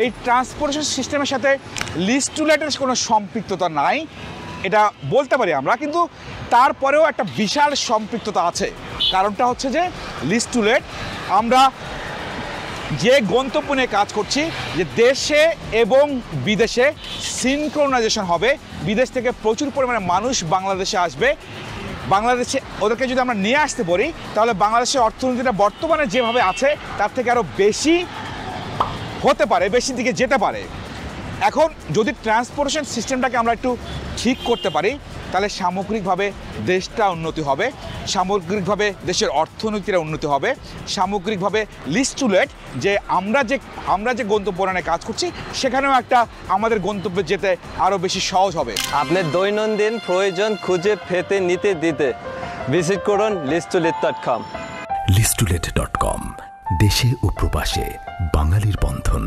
এই ট্রান্সপোর্টেশন সিস্টেমের সাথে লিস্ট টু লেটের কোনো সম্পৃক্ততা নাই এটা বলতে পারি আমরা, কিন্তু তারপরেও একটা বিশাল সম্পৃক্ততা আছে। কারণটা হচ্ছে যে লিস্ট টু লেট আমরা যে গন্তব্য নিয়ে কাজ করছি যে দেশে এবং বিদেশে সিনক্রোনাইজেশন হবে, বিদেশ থেকে প্রচুর পরিমাণে মানুষ বাংলাদেশে আসবে, বাংলাদেশে ওদেরকে যদি আমরা নিয়ে আসতে পারি তাহলে বাংলাদেশের অর্থনীতিটা বর্তমানে যেভাবে আছে তার থেকে আরও বেশি হতে পারে, বেশি দিকে যেতে পারে। এখন যদি ট্রান্সপোর্টেশন সিস্টেমটাকে আমরা একটু ঠিক করতে পারি তাহলে সামগ্রিকভাবে দেশটা উন্নতি হবে, সামগ্রিকভাবে দেশের অর্থনীতির উন্নতি হবে, সামগ্রিকভাবে লিস্ট টু লেট যে আমরা যে গন্তব্য নিয়ে কাজ করছি সেখানেও একটা আমাদের গন্তব্যে যেতে আরও বেশি সহজ হবে। আপনার দৈনন্দিন প্রয়োজন খুঁজে পেতে নিতে দিতে ভিজিট করুন listtolet.com। listtolet.com, দেশে ও প্রবাসে বাঙালির বন্ধন।